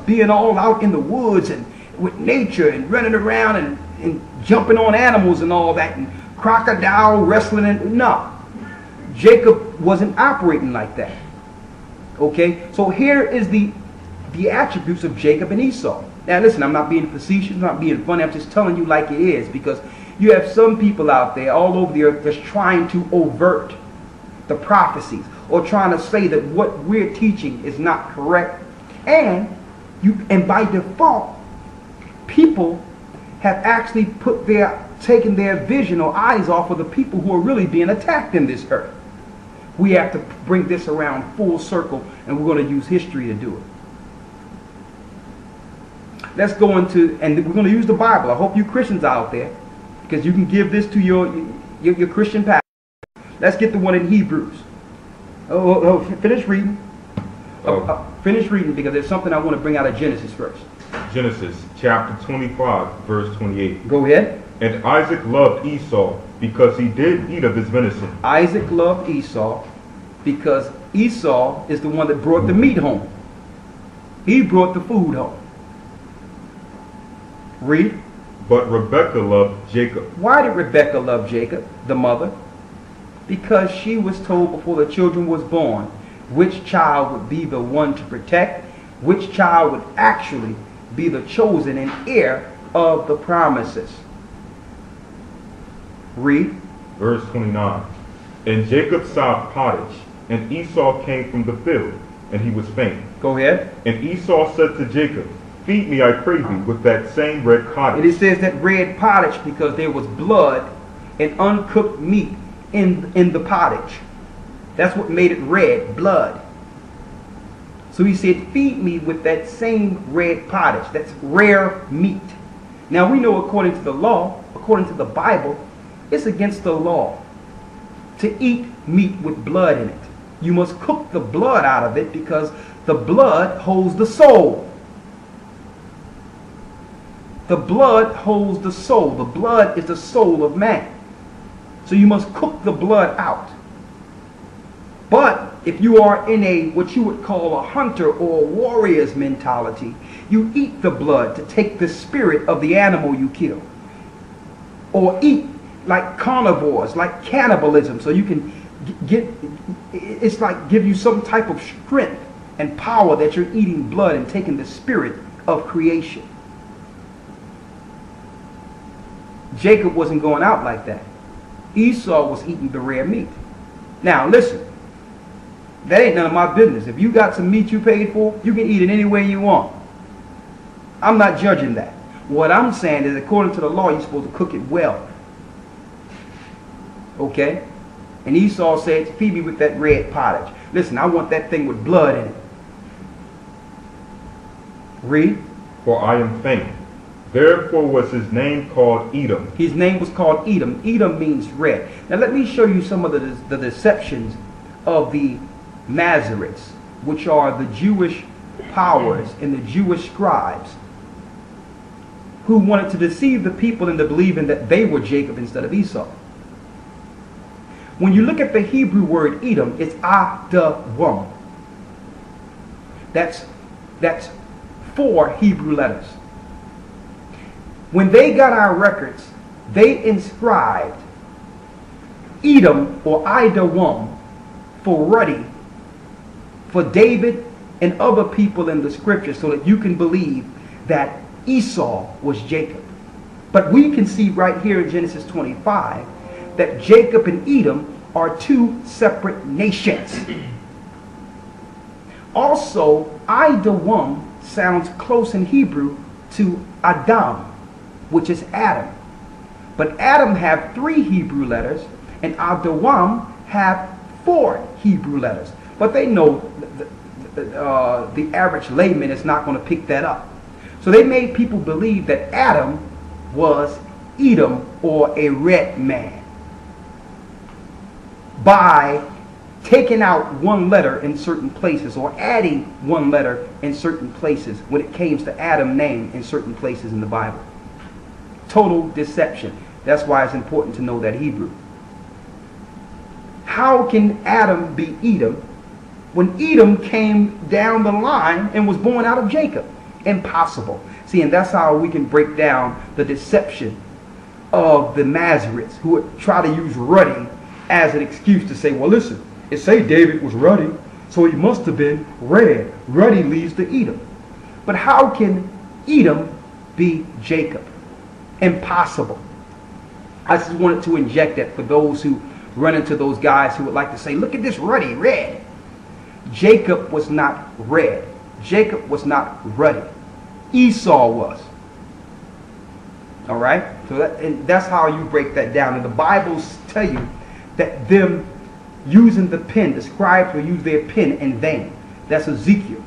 being all out in the woods and with nature and running around and jumping on animals and all that and crocodile wrestling. And no, Jacob wasn't operating like that. Okay, so here is the attributes of Jacob and Esau. Now listen, I'm not being facetious, I'm not being funny, I'm just telling you like it is, because you have some people out there all over the earth that's trying to overt the prophecies or trying to say that what we're teaching is not correct. And by default, people have actually taken their vision or eyes off of the people who are really being attacked in this earth. We have to bring this around full circle, and we're going to use history to do it. Let's go into, and we're going to use the Bible. I hope you Christians out there, because you can give this to your Christian pastor. Let's get the one in Hebrews. Finish reading. Finish reading, because there's something I want to bring out of Genesis first. Genesis chapter 25, verse 28. Go ahead. And Isaac loved Esau because he did eat of his venison. Isaac loved Esau because Esau is the one that brought the meat home. He brought the food home. Read. But Rebekah loved Jacob. Why did Rebekah love Jacob, the mother? Because she was told before the children was born which child would be the one to protect, which child would actually be the chosen and heir of the promises. Read. Verse 29. And Jacob sowed pottage, and Esau came from the field, and he was faint. Go ahead. And Esau said to Jacob, feed me, I pray thee, with that same red pottage. And it says that red pottage because there was blood and uncooked meat in the pottage. That's what made it red, blood. So he said, feed me with that same red pottage. That's rare meat. Now we know according to the law, according to the Bible, it's against the law to eat meat with blood in it. You must cook the blood out of it because the blood holds the soul. The blood holds the soul. The blood is the soul of man. So you must cook the blood out. But if you are in a what you would call a hunter or a warrior's mentality, you eat the blood to take the spirit of the animal you kill. Or eat like carnivores, like cannibalism, so you can it's like give you some type of strength and power that you're eating blood and taking the spirit of creation. Jacob wasn't going out like that. Esau was eating the rare meat. Now listen, that ain't none of my business. If you got some meat you paid for, you can eat it any way you want. I'm not judging that. What I'm saying is according to the law, you're supposed to cook it well. Okay? And Esau said, feed me with that red pottage. Listen, I want that thing with blood in it. Read. For I am faint. Therefore was his name called Edom. His name was called Edom. Edom means red. Now let me show you some of the deceptions of the Masoretes, which are the Jewish powers and the Jewish scribes who wanted to deceive the people into believing that they were Jacob instead of Esau. When you look at the Hebrew word Edom, it's Adawam. That's 4 Hebrew letters. When they got our records, they inscribed Edom or Idawam for Ruddy, for David and other people in the scripture, so that you can believe that Esau was Jacob. But we can see right here in Genesis 25 that Jacob and Edom are 2 separate nations. Also, Idawam sounds close in Hebrew to Adam, which is Adam. But Adam have 3 Hebrew letters, and Adawam have 4 Hebrew letters. But they know the average layman is not going to pick that up. So they made people believe that Adam was Edom or a red man by taking out 1 letter in certain places or adding 1 letter in certain places when it came to Adam's name in certain places in the Bible. Total deception. That's why it's important to know that Hebrew. How can Adam be Edom when Edom came down the line and was born out of Jacob? Impossible. See, and that's how we can break down the deception of the Masoretes, who would try to use ruddy as an excuse to say, well, listen, it say David was ruddy, so he must have been red. Ruddy leads to Edom. But how can Edom be Jacob? Impossible. I just wanted to inject that for those who run into those guys who would like to say, look at this ruddy, red. Jacob was not red. Jacob was not ruddy. Esau was. All right? So that's how you break that down. And the Bibles tell you that them using the pen, the scribes will use their pen in vain. That's Ezekiel.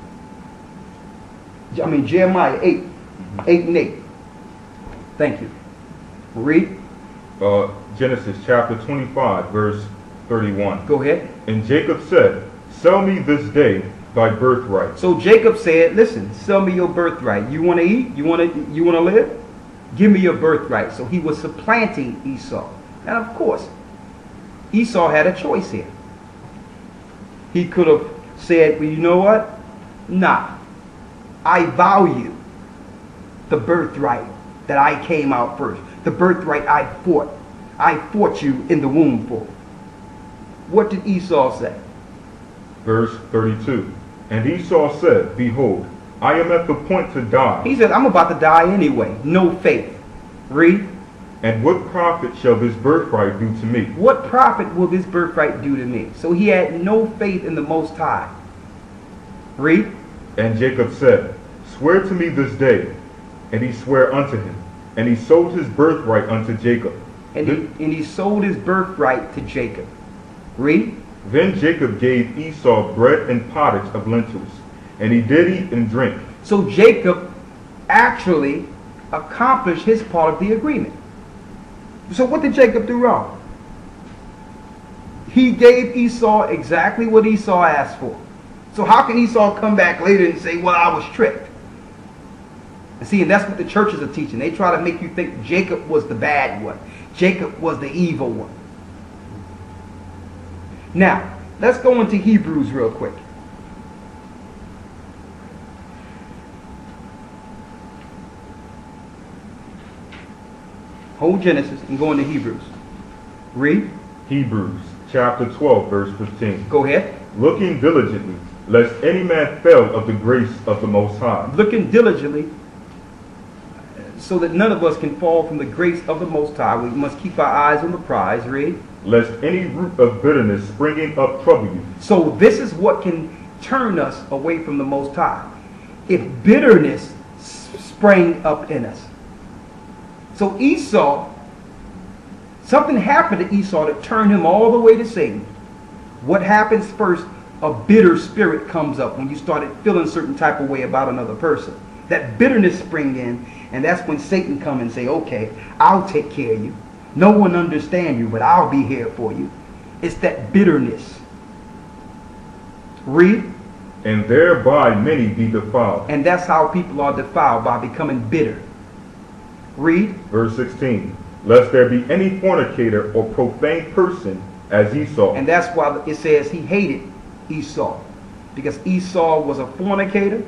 Jeremiah 8 and 8. Thank you. Read. Genesis chapter 25, verse 31. Go ahead. And Jacob said, sell me this day thy birthright. So Jacob said, listen, sell me your birthright. You want to eat? You want to live? Give me your birthright. So he was supplanting Esau. And of course, Esau had a choice here. He could have said, well, you know what? Nah. I value the birthright that I came out first. The birthright I fought. I fought you in the womb for. What did Esau say? Verse 32. And Esau said, behold, I am at the point to die. He said, I'm about to die anyway. No faith. Read. And what profit shall this birthright do to me? What profit will this birthright do to me? So he had no faith in the Most High. Read. And Jacob said, swear to me this day. And he sware unto him. And he sold his birthright unto Jacob. And he sold his birthright to Jacob. Read. Then Jacob gave Esau bread and pottage of lentils, and he did eat and drink. So Jacob actually accomplished his part of the agreement. So what did Jacob do wrong? He gave Esau exactly what Esau asked for. So how can Esau come back later and say, well, I was tricked? And see, and that's what the churches are teaching. They try to make you think Jacob was the bad one. Jacob was the evil one. Now, let's go into Hebrews real quick. Hold Genesis and go into Hebrews. Read. Hebrews chapter 12, verse 15. Go ahead. Looking diligently, lest any man fail of the grace of the Most High. Looking diligently, so that none of us can fall from the grace of the Most High. We must keep our eyes on the prize. Read. Lest any root of bitterness springing up trouble you. So this is what can turn us away from the Most High. If bitterness sprang up in us. So Esau, something happened to Esau that turned him all the way to Satan. What happens first? A bitter spirit comes up when you started feeling a certain type of way about another person. That bitterness spring in, and that's when Satan come and say, okay, I'll take care of you. No one understand you, but I'll be here for you. It's that bitterness. Read. And thereby many be defiled. And that's how people are defiled, by becoming bitter. Read. Verse 16. Lest there be any fornicator or profane person as Esau. And that's why it says he hated Esau. Because Esau was a fornicator,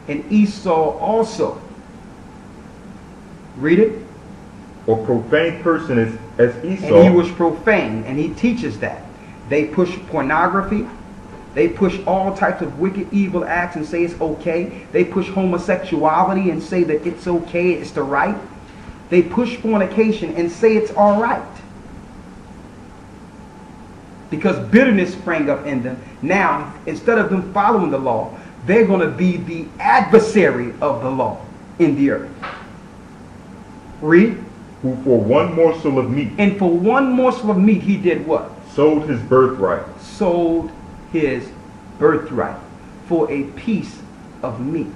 and Esau also. Read it. Or profane person as Esau. And he was profane, and he teaches that. They push pornography. They push all types of wicked, evil acts and say it's okay. They push homosexuality and say that it's okay, it's the right. They push fornication and say it's all right. Because bitterness sprang up in them. Now, instead of them following the law, they're going to be the adversary of the law in the earth. Read. Who for one morsel of meat. And for one morsel of meat he did what? Sold his birthright. Sold his birthright for a piece of meat.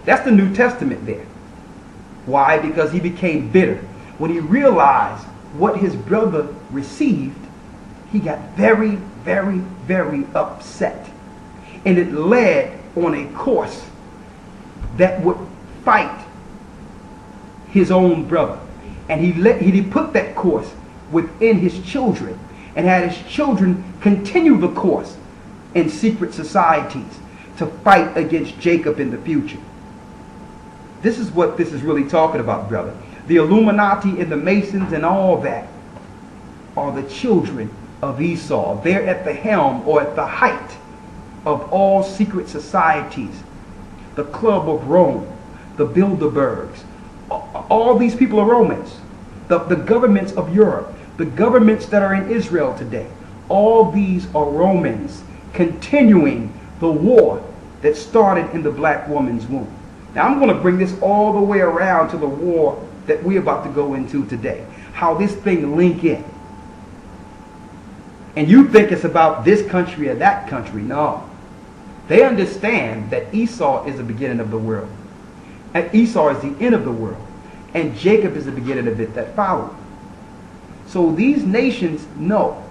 That's the New Testament there. Why? Because he became bitter. When he realized what his brother received, he got very, very, very upset. And it led on a course that would fight his own brother. And he put that course within his children and had his children continue the course and secret societies to fight against Jacob in the future. This is what this is really talking about, brother. The Illuminati and the Masons and all that are the children of Esau. They're at the helm or at the height of all secret societies. The Club of Rome, the Bilderbergs, all these people are Romans. The governments of Europe, the governments that are in Israel today, all these are Romans continuing the war that started in the black woman's womb. Now I'm going to bring this all the way around to the war that we're about to go into today. How this thing link in. And you think it's about this country or that country. No. They understand that Esau is the beginning of the world. And Esau is the end of the world. And Jacob is the beginning of it that followed. So these nations know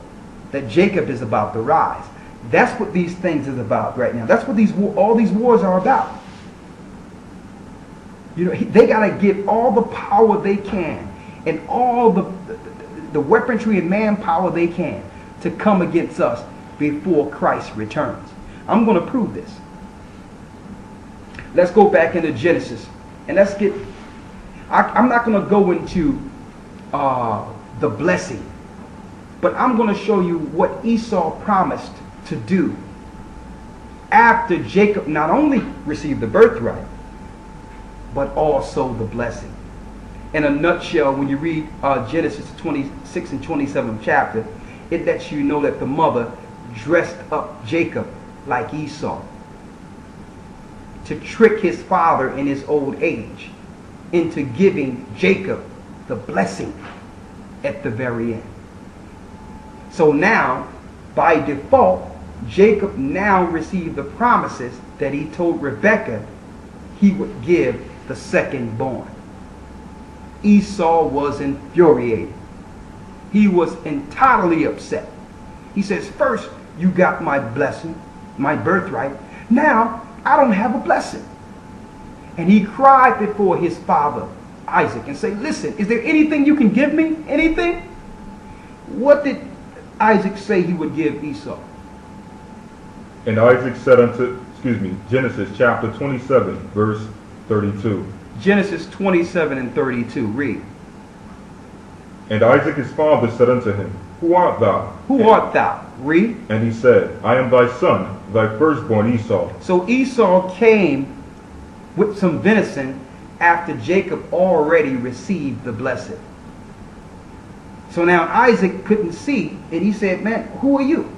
that Jacob is about to rise. That's what these things is about right now. That's what all these wars are about. You know, they got to get all the power they can and all the weaponry and manpower they can to come against us before Christ returns. I'm going to prove this. Let's go back into Genesis and let's get. I'm not going to go into the blessing, but I'm going to show you what Esau promised to do after Jacob not only received the birthright, but also the blessing. In a nutshell, when you read Genesis 26 and 27 chapter, it lets you know that the mother dressed up Jacob like Esau to trick his father in his old age into giving Jacob the blessing at the very end. So now, by default, Jacob now received the promises that he told Rebekah he would give the second born. Esau was infuriated. He was entirely upset. He says, first you got my blessing, my birthright. Now I don't have a blessing. And he cried before his father Isaac and said, listen, is there anything you can give me? Anything? What did Isaac say he would give Esau? And Isaac said unto, Genesis chapter 27, verse 32. Genesis 27 and 32, read. And Isaac his father said unto him, Who art thou? Who art thou? Read. And he said, I am thy son, thy firstborn Esau. So Esau came with some venison after Jacob already received the blessing. So now Isaac couldn't see, and he said, man, who are you?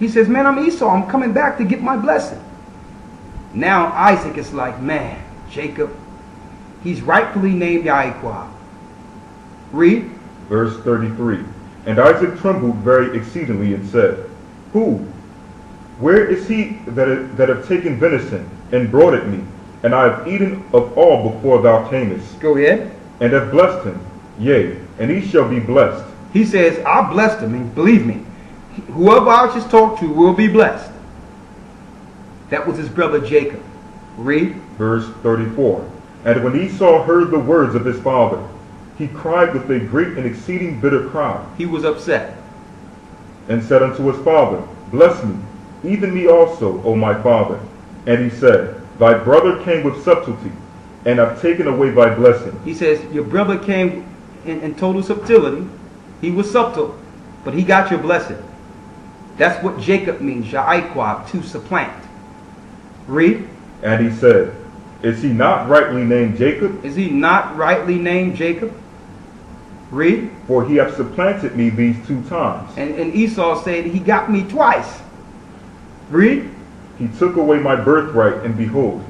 He says, man, I'm Esau. I'm coming back to get my blessing. Now Isaac is like, man, Jacob, he's rightfully named Yaquab. Read. Verse 33. And Isaac trembled very exceedingly and said, Who? Where is he that have taken venison and brought it me? And I have eaten of all before thou camest. Go ahead. And have blessed him. Yea, and he shall be blessed. He says, I blessed him, and believe me, whoever I just talked to will be blessed. That was his brother Jacob. Read. Verse 34. And when Esau heard the words of his father, he cried with a great and exceeding bitter cry. He was upset. And said unto his father, Bless me, even me also, O my father. And he said, Thy brother came with subtlety, and have taken away thy blessing. He says, your brother came in total subtlety. He was subtle, but he got your blessing. That's what Jacob means, Yaquab, to supplant. Read. And he said, Is he not rightly named Jacob? Is he not rightly named Jacob? Read. For he hath supplanted me these 2 times. And Esau said, he got me twice. Read. He took away my birthright, and behold,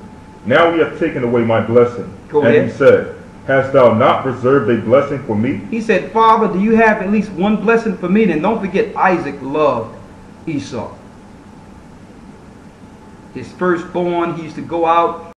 now he hath taken away my blessing. Go and ahead. he said, Hast thou not reserved a blessing for me? He said, Father, do you have at least one blessing for me? Then don't forget, Isaac loved Esau. His firstborn, he used to go out